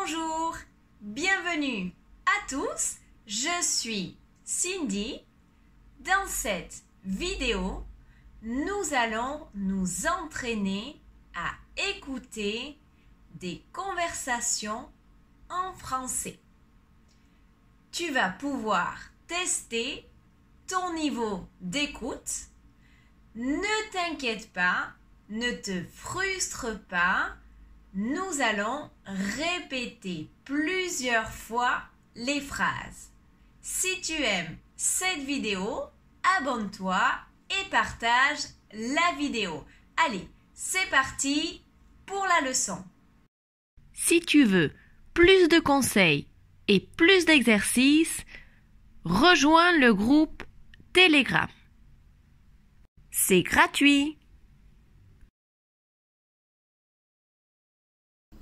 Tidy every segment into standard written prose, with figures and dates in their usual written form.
Bonjour, bienvenue à tous, je suis Cindy. Dans cette vidéo, nous allons nous entraîner à écouter des conversations en français. Tu vas pouvoir tester ton niveau d'écoute. Ne t'inquiète pas, ne te frustre pas. Nous allons répéter plusieurs fois les phrases. Si tu aimes cette vidéo, abonne-toi et partage la vidéo. Allez, c'est parti pour la leçon. Si tu veux plus de conseils et plus d'exercices, rejoins le groupe Telegram. C'est gratuit.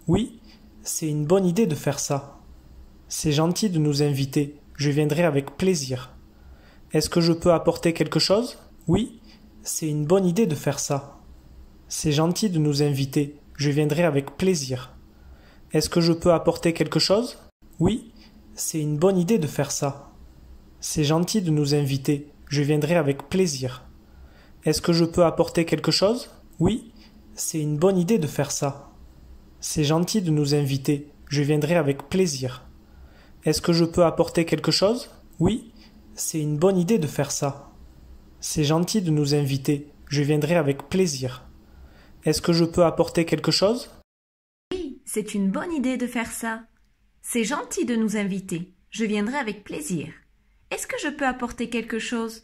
Oui, c'est une bonne idée de faire ça. C'est gentil de nous inviter, je viendrai avec plaisir. Est-ce que je peux apporter quelque chose? Oui, c'est une bonne idée de faire ça. C'est gentil de nous inviter, je viendrai avec plaisir. Est-ce que je peux apporter quelque chose? Oui, c'est une bonne idée de faire ça. C'est gentil de nous inviter, je viendrai avec plaisir. Est-ce que je peux apporter quelque chose? Oui, c'est une bonne idée de faire ça. C'est gentil de nous inviter, je viendrai avec plaisir. Est-ce que je peux apporter quelque chose? Oui, c'est une bonne idée de faire ça. C'est gentil de nous inviter, je viendrai avec plaisir. Est-ce que je peux apporter quelque chose? Oui, c'est une bonne idée de faire ça. C'est gentil de nous inviter, je viendrai avec plaisir. Est-ce que je peux apporter quelque chose?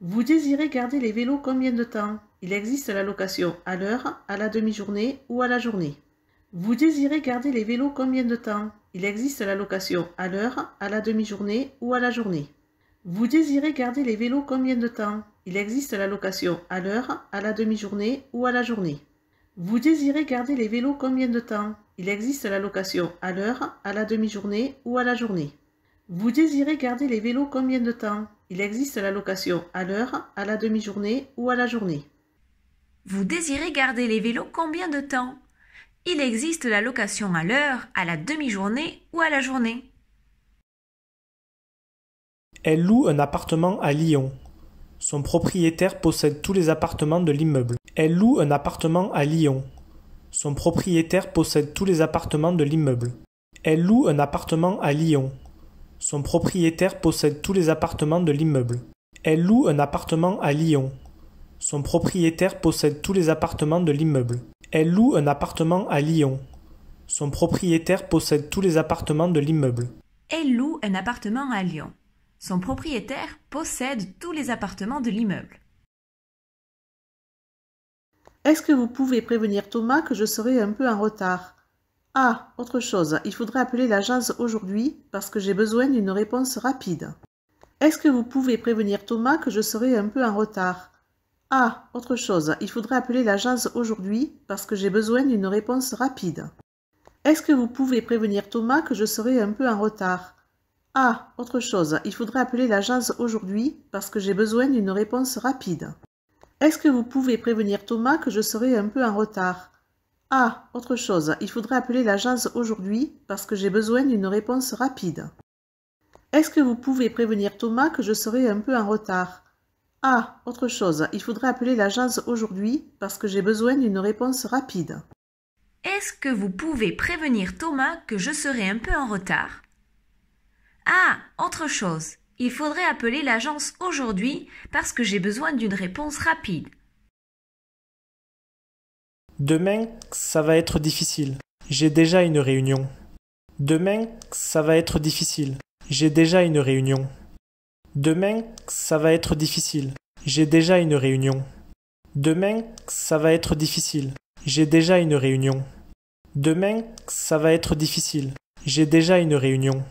Vous désirez garder les vélos combien de temps? Il existe la location à l'heure, à la demi-journée ou à la journée. Vous désirez garder les vélos combien de temps? Il existe la location à l'heure, à la demi-journée ou à la journée. Vous désirez garder les vélos combien de temps? Il existe la location à l'heure, à la demi-journée ou à la journée. Vous désirez garder les vélos combien de temps? Il existe la location à l'heure, à la demi-journée ou à la journée. Vous désirez garder les vélos combien de temps? Il existe la location à l'heure, à la demi-journée ou à la journée. Vous désirez garder les vélos combien de temps? Il existe la location à l'heure, à la demi-journée ou à la journée. Elle loue un appartement à Lyon. Son propriétaire possède tous les appartements de l'immeuble. Elle loue un appartement à Lyon. Son propriétaire possède tous les appartements de l'immeuble. Elle loue un appartement à Lyon. Son propriétaire possède tous les appartements de l'immeuble. Elle loue un appartement à Lyon. Son propriétaire possède tous les appartements de l'immeuble. Elle loue un appartement à Lyon. Son propriétaire possède tous les appartements de l'immeuble. Elle loue un appartement à Lyon. Son propriétaire possède tous les appartements de l'immeuble. Est-ce que vous pouvez prévenir Thomas que je serai un peu en retard? Ah, autre chose, il faudrait appeler l'agence aujourd'hui parce que j'ai besoin d'une réponse rapide. Est-ce que vous pouvez prévenir Thomas que je serai un peu en retard? Ah, autre chose, il faudrait appeler l'agence aujourd'hui parce que j'ai besoin d'une réponse rapide. Est-ce que vous pouvez prévenir Thomas que je serai un peu en retard? Ah, autre chose, il faudrait appeler l'agence aujourd'hui parce que j'ai besoin d'une réponse rapide. Est-ce que vous pouvez prévenir Thomas que je serai un peu en retard? Ah, autre chose, il faudrait appeler l'agence aujourd'hui parce que j'ai besoin d'une réponse rapide. Est-ce que vous pouvez prévenir Thomas que je serai un peu en retard? Ah, autre chose, il faudrait appeler l'agence aujourd'hui parce que j'ai besoin d'une réponse rapide. Est-ce que vous pouvez prévenir Thomas que je serai un peu en retard? Ah, autre chose, il faudrait appeler l'agence aujourd'hui parce que j'ai besoin d'une réponse rapide. Demain, ça va être difficile. J'ai déjà une réunion. Demain, ça va être difficile. J'ai déjà une réunion. Demain, ça va être difficile. J'ai déjà une réunion. Demain, ça va être difficile. J'ai déjà une réunion. Demain, ça va être difficile. J'ai déjà une réunion.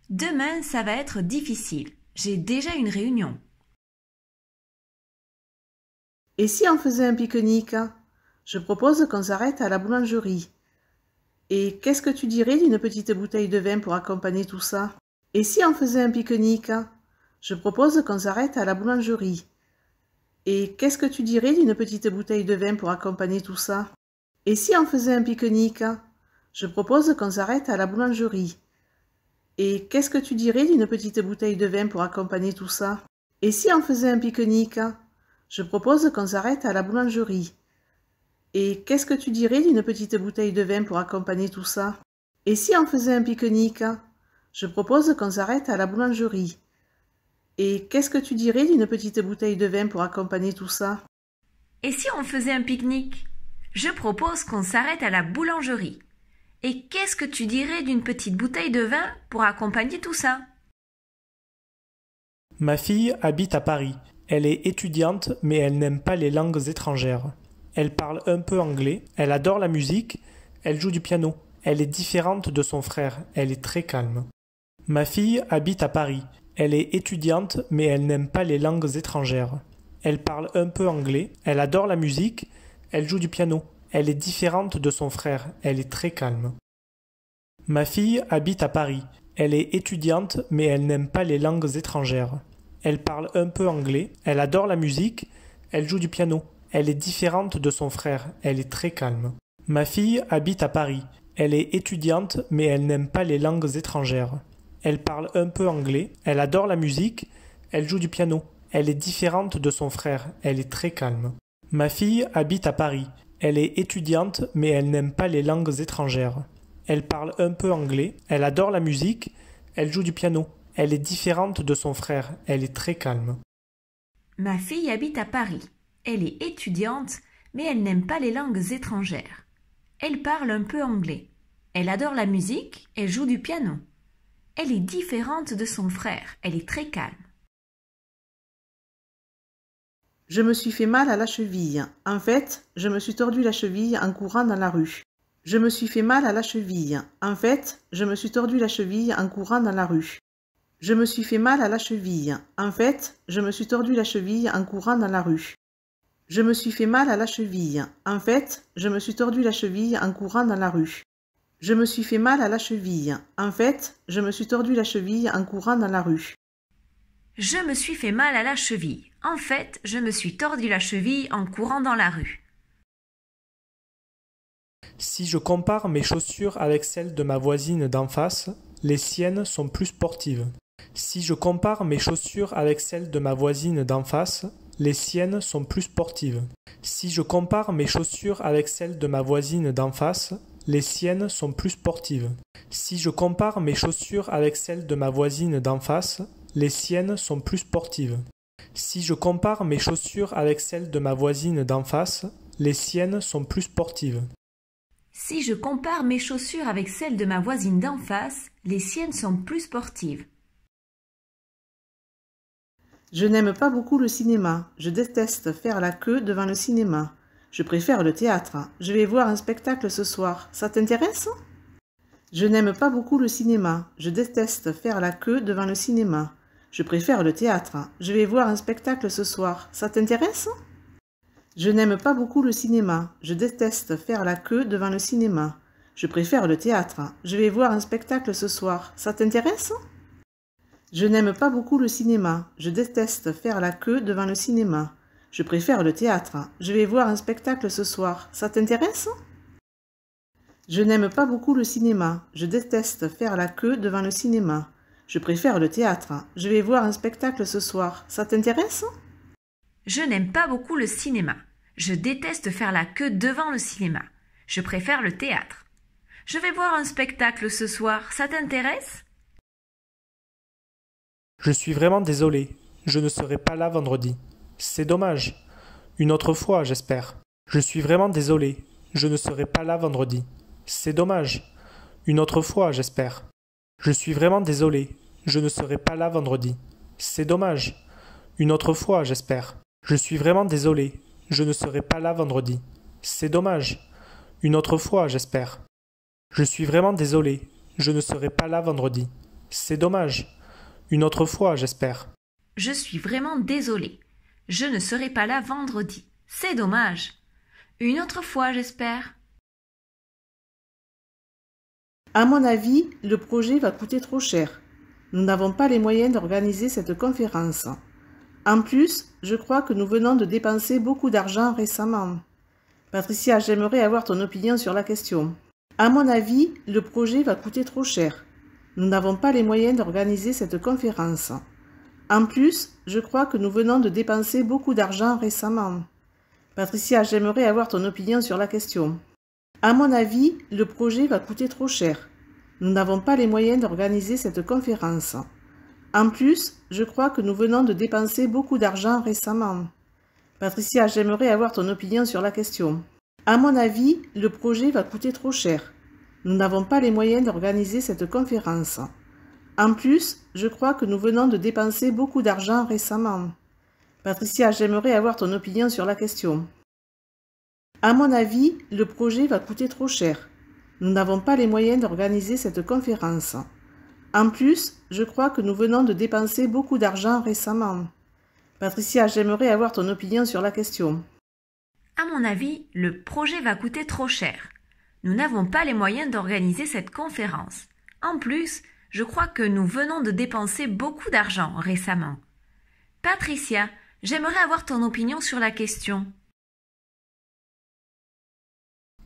Demain, ça va être difficile. J'ai déjà une réunion. Et si on faisait un pique-nique? Je propose qu'on s'arrête à la boulangerie. Et qu'est-ce que tu dirais d'une petite bouteille de vin pour accompagner tout ça? Et si on faisait un pique-nique? Je propose qu'on s'arrête à la boulangerie. Et qu'est-ce que tu dirais d'une petite bouteille de vin pour accompagner tout ça? Et si on faisait un pique-nique? Je propose qu'on s'arrête à la boulangerie. Et qu'est-ce que tu dirais d'une petite bouteille de vin pour accompagner tout ça? Et si on faisait un pique-nique? Je propose qu'on s'arrête à la boulangerie. Et qu'est-ce que tu dirais d'une petite bouteille de vin pour accompagner tout ça? Et si on faisait un pique-nique? Je propose qu'on s'arrête à la boulangerie. Et qu'est-ce que tu dirais d'une petite bouteille de vin pour accompagner tout ça? Et si on faisait un pique-nique? Je propose qu'on s'arrête à la boulangerie. Et qu'est-ce que tu dirais d'une petite bouteille de vin pour accompagner tout ça? Ma fille habite à Paris. Elle est étudiante, mais elle n'aime pas les langues étrangères. Elle parle un peu anglais, elle adore la musique, elle joue du piano. Elle est différente de son frère, elle est très calme. Ma fille habite à Paris. Elle est étudiante, mais elle n'aime pas les langues étrangères. Elle parle un peu anglais, elle adore la musique, elle joue du piano. Elle est différente de son frère, elle est très calme. Ma fille habite à Paris. Elle est étudiante, mais elle n'aime pas les langues étrangères. Elle parle un peu anglais, elle adore la musique, elle joue du piano. Elle est différente de son frère, elle est très calme. Ma fille habite à Paris. Elle est étudiante, mais elle n'aime pas les langues étrangères. Elle parle un peu anglais, elle adore la musique, elle joue du piano. Elle est différente de son frère, elle est très calme. Ma fille habite à Paris. Elle est étudiante, mais elle n'aime pas les langues étrangères. Elle parle un peu anglais, elle adore la musique, elle joue du piano. Elle est différente de son frère, elle est très calme. Ma fille habite à Paris. Elle est étudiante, mais elle n'aime pas les langues étrangères. Elle parle un peu anglais. Elle adore la musique, elle joue du piano. Elle est différente de son frère, elle est très calme. Je me suis fait mal à la cheville. En fait, je me suis tordu la cheville en courant dans la rue. Je me suis fait mal à la cheville. En fait, je me suis tordu la cheville en courant dans la rue. Je me suis fait mal à la cheville. En fait, je me suis tordu la cheville en courant dans la rue. Je me suis fait mal à la cheville. En fait, je me suis tordu la cheville en courant dans la rue. Je me suis fait mal à la cheville. En fait, je me suis tordu la cheville en courant dans la rue. Je me suis fait mal à la cheville. En fait, je me suis tordu la cheville en courant dans la rue. Si je compare mes chaussures avec celles de ma voisine d'en face, les siennes sont plus sportives. Si je compare mes chaussures avec celles de ma voisine d'en face, les siennes sont plus sportives. Si je compare mes chaussures avec celles de ma voisine d'en face, les siennes sont plus sportives. Si je compare mes chaussures avec celles de ma voisine d'en face, les siennes sont plus sportives. Si je compare mes chaussures avec celles de ma voisine d'en face, les siennes sont plus sportives. Si je compare mes chaussures avec celles de ma voisine d'en face, les siennes sont plus sportives. Je n'aime pas beaucoup le cinéma. Je déteste faire la queue devant le cinéma. Je préfère le théâtre. Je vais voir un spectacle ce soir. Ça t'intéresse? Je n'aime pas beaucoup le cinéma. Je déteste faire la queue devant le cinéma. Je préfère le théâtre. Je vais voir un spectacle ce soir. Ça t'intéresse? Je n'aime pas beaucoup le cinéma. Je déteste faire la queue devant le cinéma. Je préfère le théâtre. Je vais voir un spectacle ce soir. Ça t'intéresse? Je n'aime pas beaucoup le cinéma. Je déteste faire la queue devant le cinéma. Je préfère le théâtre. Je vais voir un spectacle ce soir. Ça t'intéresse? Je n'aime pas beaucoup le cinéma. Je déteste faire la queue devant le cinéma. Je préfère le théâtre. Je vais voir un spectacle ce soir. Ça t'intéresse? Je n'aime pas beaucoup le cinéma. Je déteste faire la queue devant le cinéma. Je préfère le théâtre. Je vais voir un spectacle ce soir. Ça t'intéresse? Je suis vraiment désolé, je ne serai pas là vendredi. C'est dommage. Une autre fois, j'espère. Je suis vraiment désolé, je ne serai pas là vendredi. C'est dommage. Une autre fois, j'espère. Je suis vraiment désolé, je ne serai pas là vendredi. C'est dommage. Une autre fois, j'espère. Je suis vraiment désolé, je ne serai pas là vendredi. C'est dommage. Une autre fois, j'espère. Je suis vraiment désolé, je ne serai pas là vendredi. C'est dommage. Une autre fois, j'espère. Je suis vraiment désolée. Je ne serai pas là vendredi. C'est dommage. Une autre fois, j'espère. À mon avis, le projet va coûter trop cher. Nous n'avons pas les moyens d'organiser cette conférence. En plus, je crois que nous venons de dépenser beaucoup d'argent récemment. Patricia, j'aimerais avoir ton opinion sur la question. À mon avis, le projet va coûter trop cher. Nous n'avons pas les moyens d'organiser cette conférence. En plus, je crois que nous venons de dépenser beaucoup d'argent récemment. Patricia, j'aimerais avoir ton opinion sur la question. À mon avis, le projet va coûter trop cher. Nous n'avons pas les moyens d'organiser cette conférence. En plus, je crois que nous venons de dépenser beaucoup d'argent récemment. Patricia, j'aimerais avoir ton opinion sur la question. À mon avis, le projet va coûter trop cher. Nous n'avons pas les moyens d'organiser cette conférence. En plus, je crois que nous venons de dépenser beaucoup d'argent récemment. Patricia, j'aimerais avoir ton opinion sur la question. À mon avis, le projet va coûter trop cher. Nous n'avons pas les moyens d'organiser cette conférence. En plus, je crois que nous venons de dépenser beaucoup d'argent récemment. Patricia, j'aimerais avoir ton opinion sur la question. À mon avis, le projet va coûter trop cher. Nous n'avons pas les moyens d'organiser cette conférence. En plus, je crois que nous venons de dépenser beaucoup d'argent récemment. Patricia, j'aimerais avoir ton opinion sur la question.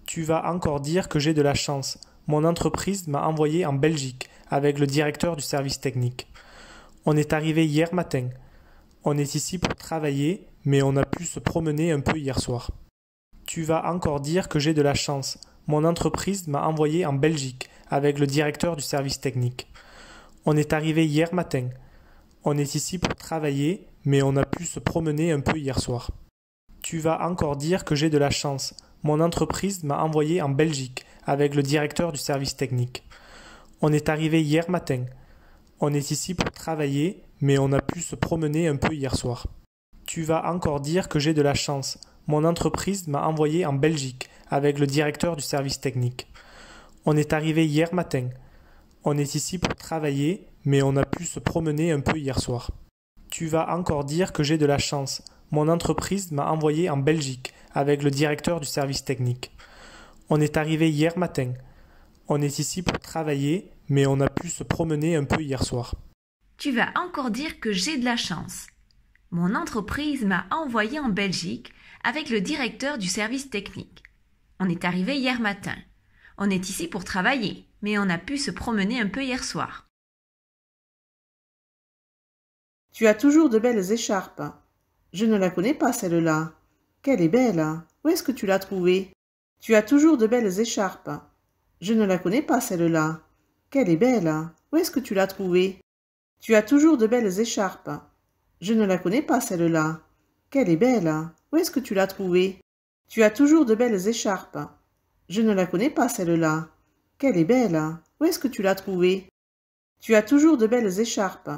Tu vas encore dire que j'ai de la chance. Mon entreprise m'a envoyé en Belgique avec le directeur du service technique. On est arrivé hier matin. On est ici pour travailler, mais on a pu se promener un peu hier soir. Tu vas encore dire que j'ai de la chance. Mon entreprise m'a envoyé en Belgique avec le directeur du service technique. On est arrivé hier matin. On est ici pour travailler, mais on a pu se promener un peu hier soir. Tu vas encore dire que j'ai de la chance. Mon entreprise m'a envoyé en Belgique avec le directeur du service technique. On est arrivé hier matin. On est ici pour travailler, mais on a pu se promener un peu hier soir. Tu vas encore dire que j'ai de la chance. Mon entreprise m'a envoyé en Belgique avec le directeur du service technique. On est arrivé hier matin. On est ici pour travailler, mais on a pu se promener un peu hier soir. Tu vas encore dire que j'ai de la chance. Mon entreprise m'a envoyé en Belgique avec le directeur du service technique. On est arrivé hier matin. On est ici pour travailler, mais on a pu se promener un peu hier soir. Tu vas encore dire que j'ai de la chance. Mon entreprise m'a envoyé en Belgique avec le directeur du service technique. On est arrivé hier matin. On est ici pour travailler, mais on a pu se promener un peu hier soir. Tu as toujours de belles écharpes. Je ne la connais pas, celle-là. Qu'elle est belle. Où est-ce que tu l'as trouvée? Tu as toujours de belles écharpes. Je ne la connais pas, celle-là. Qu'elle est belle. Où est-ce que tu l'as trouvée? Tu as toujours de belles écharpes. Je ne la connais pas, celle-là. Qu'elle est belle. Où est-ce que tu l'as trouvée? Tu as toujours de belles écharpes. Je ne la connais pas, celle-là. Qu'elle est belle. Où est-ce que tu l'as trouvée? Tu as toujours de belles écharpes.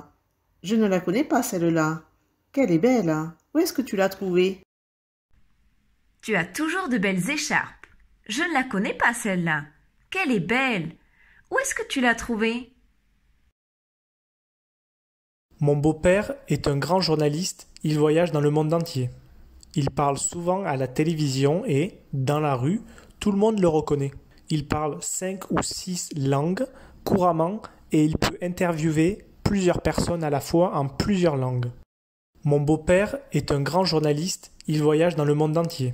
Je ne la connais pas, celle-là. Qu'elle est belle. Où est-ce que tu l'as trouvée? Tu as toujours de belles écharpes. Je ne la connais pas, celle-là. Qu'elle est belle. Où est-ce que tu l'as trouvée? Mon beau-père est un grand journaliste, il voyage dans le monde entier. Il parle souvent à la télévision et, dans la rue, tout le monde le reconnaît. Il parle 5 ou 6 langues couramment et il peut interviewer plusieurs personnes à la fois en plusieurs langues. Mon beau-père est un grand journaliste, il voyage dans le monde entier.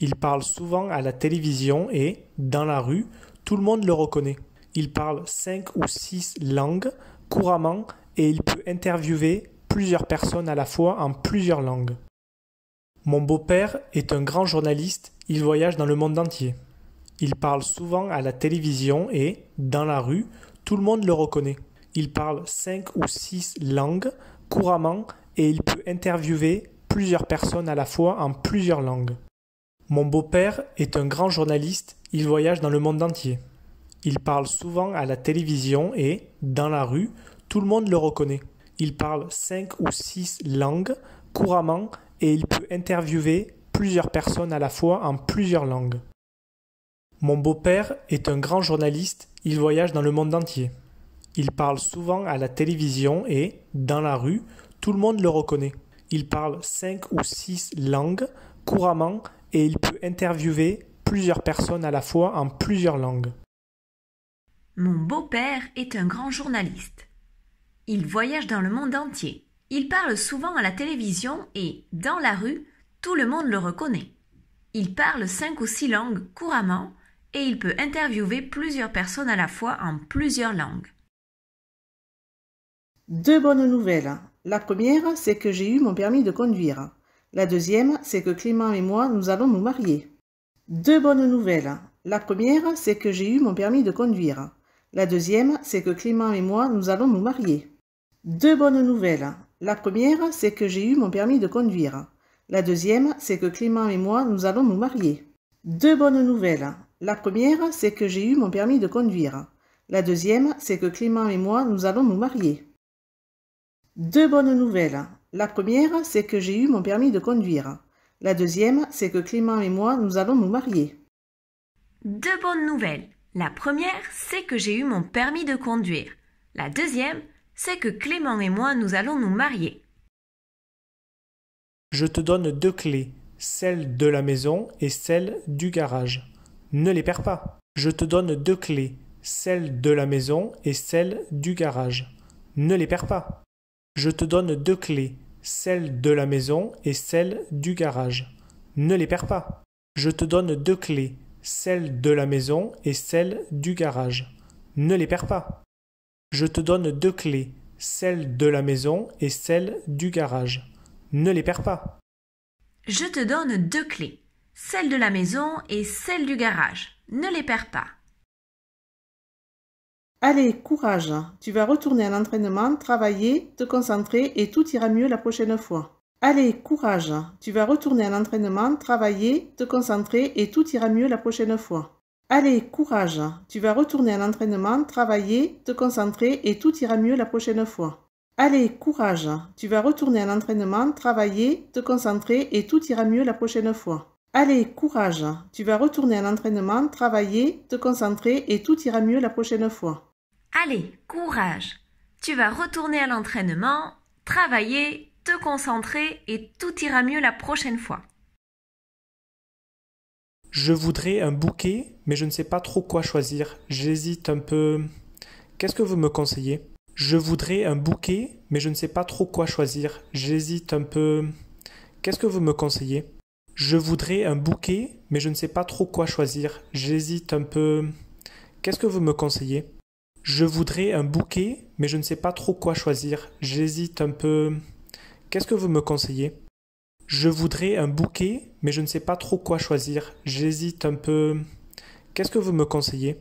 Il parle souvent à la télévision et, dans la rue, tout le monde le reconnaît. Il parle 5 ou 6 langues couramment et il peut interviewer plusieurs personnes à la fois en plusieurs langues. Mon beau-père est un grand journaliste, il voyage dans le monde entier. Il parle souvent à la télévision et, dans la rue, tout le monde le reconnaît. Il parle 5 ou 6 langues couramment et il peut interviewer plusieurs personnes à la fois en plusieurs langues. Mon beau-père est un grand journaliste, il voyage dans le monde entier. Il parle souvent à la télévision et, dans la rue, tout le monde le reconnaît. Il parle 5 ou 6 langues couramment et il peut interviewer plusieurs personnes à la fois en plusieurs langues. Mon beau-père est un grand journaliste, il voyage dans le monde entier. Il parle souvent à la télévision et, dans la rue, tout le monde le reconnaît. Il parle 5 ou 6 langues couramment et il peut interviewer plusieurs personnes à la fois en plusieurs langues. Mon beau-père est un grand journaliste. Il voyage dans le monde entier. Il parle souvent à la télévision et, dans la rue, tout le monde le reconnaît. Il parle 5 ou 6 langues couramment et il peut interviewer plusieurs personnes à la fois en plusieurs langues. Deux bonnes nouvelles. La première, c'est que j'ai eu mon permis de conduire. La deuxième, c'est que Clément et moi, nous allons nous marier. Deux bonnes nouvelles. La première, c'est que j'ai eu mon permis de conduire. La deuxième, c'est que Clément et moi, nous allons nous marier. Deux bonnes nouvelles. La première, c'est que j'ai eu mon permis de conduire. La deuxième, c'est que Clément et moi, nous allons nous marier. Deux bonnes nouvelles. La première, c'est que j'ai eu mon permis de conduire. La deuxième, c'est que Clément et moi, nous allons nous marier. Deux bonnes nouvelles. La première, c'est que j'ai eu mon permis de conduire. La deuxième, c'est que Clément et moi, nous allons nous marier. Deux bonnes nouvelles. La première, c'est que j'ai eu mon permis de conduire. La deuxième, c'est que Clément et moi, nous allons nous marier. Je te donne deux clés, celle de la maison et celle du garage. Ne les perds pas. Je te donne deux clés, celle de la maison et celle du garage. Ne les perds pas. Je te donne deux clés, celle de la maison et celle du garage. Ne les perds pas. Je te donne deux clés, celle de la maison et celle du garage. Ne les perds pas. Je te donne deux clés, celle de la maison et celle du garage. Ne les perds pas. Je te donne deux clés, celle de la maison et celle du garage. Ne les perds pas. Allez, courage, tu vas retourner à l'entraînement, travailler, te concentrer et tout ira mieux la prochaine fois. Allez, courage, tu vas retourner à l'entraînement, travailler, te concentrer et tout ira mieux la prochaine fois. Allez, courage, tu vas retourner à l'entraînement, travailler, te concentrer et tout ira mieux la prochaine fois. Allez, courage, tu vas retourner à l'entraînement, travailler, te concentrer et tout ira mieux la prochaine fois. Allez, courage, tu vas retourner à l'entraînement, travailler, te concentrer et tout ira mieux la prochaine fois. Allez, courage. Tu vas retourner à l'entraînement, travailler, te concentrer et tout ira mieux la prochaine fois. Je voudrais un bouquet, mais je ne sais pas trop quoi choisir. J'hésite un peu. Qu'est-ce que vous me conseillez? Je voudrais un bouquet, mais je ne sais pas trop quoi choisir. J'hésite un peu. Qu'est-ce que vous me conseillez? Je voudrais un bouquet, mais je ne sais pas trop quoi choisir. J'hésite un peu. Qu'est-ce que vous me conseillez? Je voudrais un bouquet, mais je ne sais pas trop quoi choisir. J'hésite un peu. Qu'est-ce que vous me conseillez? Je voudrais un bouquet, mais je ne sais pas trop quoi choisir. J'hésite un peu. Qu'est-ce que vous me conseillez?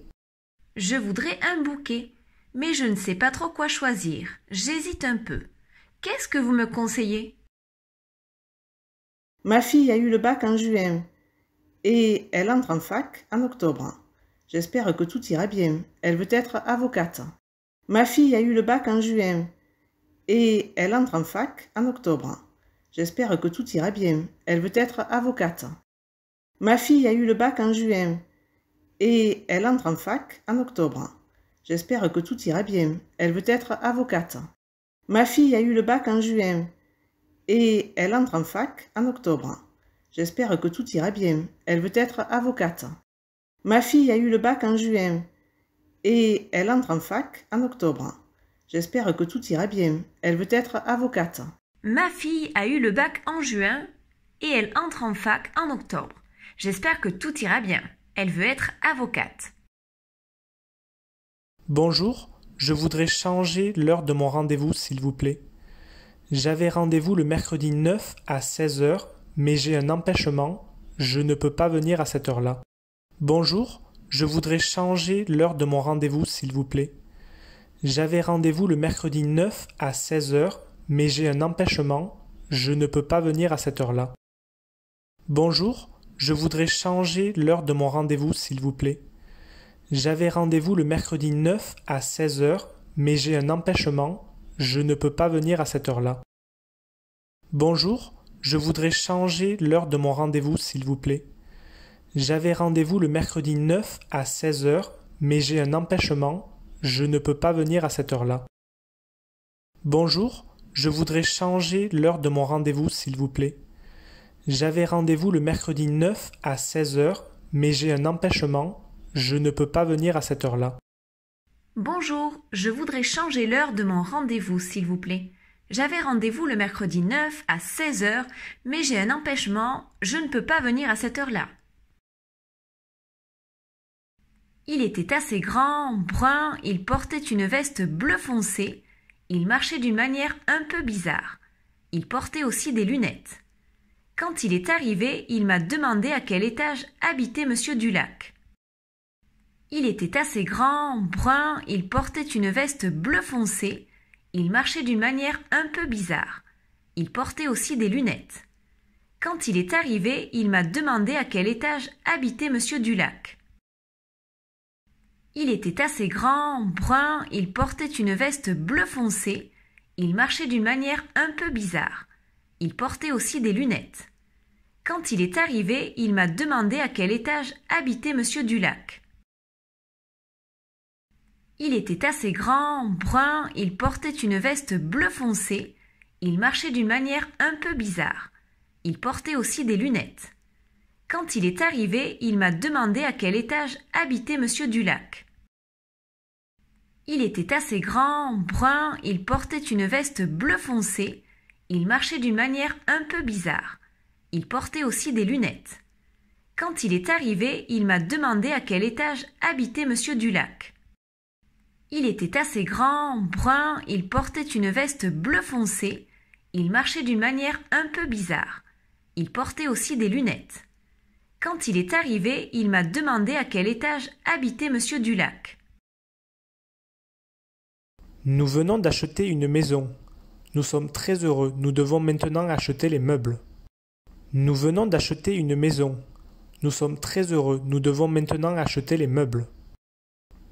Je voudrais un bouquet, mais je ne sais pas trop quoi choisir. J'hésite un peu. Qu'est-ce que vous me conseillez? Ma fille a eu le bac en juin et elle entre en fac en octobre. J'espère que tout ira bien. Elle veut être avocate. Ma fille a eu le bac en juin et elle entre en fac en octobre. J'espère que tout ira bien. Elle veut être avocate. Ma fille a eu le bac en juin et elle entre en fac en octobre. J'espère que tout ira bien. Elle veut être avocate. Ma fille a eu le bac en juin et elle entre en fac en octobre. J'espère que tout ira bien. Elle veut être avocate. Ma fille a eu le bac en juin et elle entre en fac en octobre. J'espère que tout ira bien. Elle veut être avocate. Ma fille a eu le bac en juin et elle entre en fac en octobre. J'espère que tout ira bien. Elle veut être avocate. Bonjour, je voudrais changer l'heure de mon rendez-vous, s'il vous plaît. J'avais rendez-vous le mercredi 9 à 16 h, mais j'ai un empêchement. Je ne peux pas venir à cette heure-là. Bonjour, je voudrais changer l'heure de mon rendez-vous, s'il vous plaît. J'avais rendez-vous le mercredi 9 à 16 h, mais j'ai un empêchement. Je ne peux pas venir à cette heure-là. Bonjour, je voudrais changer l'heure de mon rendez-vous, s'il vous plaît. J'avais rendez-vous le mercredi 9 à 16 h, mais j'ai un empêchement. Je ne peux pas venir à cette heure-là. Bonjour, je voudrais changer l'heure de mon rendez-vous, s'il vous plaît. J'avais rendez-vous le mercredi 9 à 16 h, mais j'ai un empêchement. Je ne peux pas venir à cette heure-là. Bonjour, je voudrais changer l'heure de mon rendez-vous, s'il vous plaît. J'avais rendez-vous le mercredi 9 à 16 h, mais j'ai un empêchement. Je ne peux pas venir à cette heure-là. Bonjour, je voudrais changer l'heure de mon rendez-vous, s'il vous plaît. J'avais rendez-vous le mercredi 9 à 16 h, mais j'ai un empêchement, je ne peux pas venir à cette heure-là. Il était assez grand, brun, il portait une veste bleu foncé, il marchait d'une manière un peu bizarre. Il portait aussi des lunettes. Quand il est arrivé, il m'a demandé à quel étage habitait Monsieur Dulac. Il était assez grand, brun, il portait une veste bleu foncé, il marchait d'une manière un peu bizarre. Il portait aussi des lunettes. Quand il est arrivé, il m'a demandé à quel étage habitait Monsieur Dulac. Il était assez grand, brun, il portait une veste bleu foncé, il marchait d'une manière un peu bizarre. Il portait aussi des lunettes. Quand il est arrivé, il m'a demandé à quel étage habitait Monsieur Dulac. Il était assez grand, brun, il portait une veste bleu foncé, il marchait d'une manière un peu bizarre. Il portait aussi des lunettes. Quand il est arrivé, il m'a demandé à quel étage habitait Monsieur Dulac. Il était assez grand, brun, il portait une veste bleu foncé, il marchait d'une manière un peu bizarre. Il portait aussi des lunettes. Quand il est arrivé, il m'a demandé à quel étage habitait Monsieur Dulac. Il était assez grand, brun, il portait une veste bleu foncé, il marchait d'une manière un peu bizarre. Il portait aussi des lunettes. Quand il est arrivé, il m'a demandé à quel étage habitait Monsieur Dulac. Nous venons d'acheter une maison. Nous sommes très heureux, nous devons maintenant acheter les meubles. Nous venons d'acheter une maison. Nous sommes très heureux, nous devons maintenant acheter les meubles.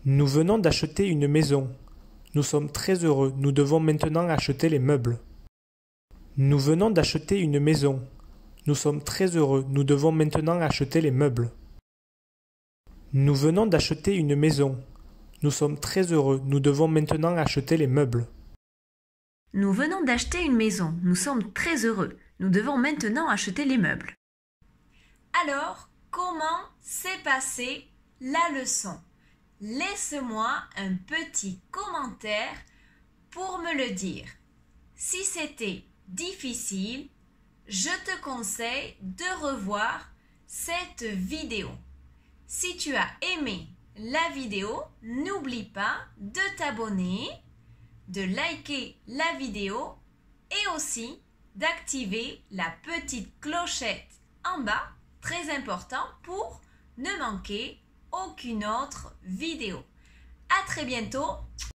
Nous venons d'acheter une maison. Nous sommes très heureux, nous devons maintenant acheter les meubles. Nous venons d'acheter une maison. Nous sommes très heureux, nous devons maintenant acheter les meubles. Nous venons d'acheter une maison. Nous sommes très heureux, nous devons maintenant acheter les meubles. Nous venons d'acheter une maison, nous sommes très heureux, nous devons maintenant acheter les meubles. Alors, comment s'est passée la leçon? Laisse-moi un petit commentaire pour me le dire. Si c'était difficile, je te conseille de revoir cette vidéo. Si tu as aimé la vidéo, n'oublie pas de t'abonner, de liker la vidéo et aussi d'activer la petite clochette en bas, très important pour ne manquer aucune autre vidéo. À très bientôt.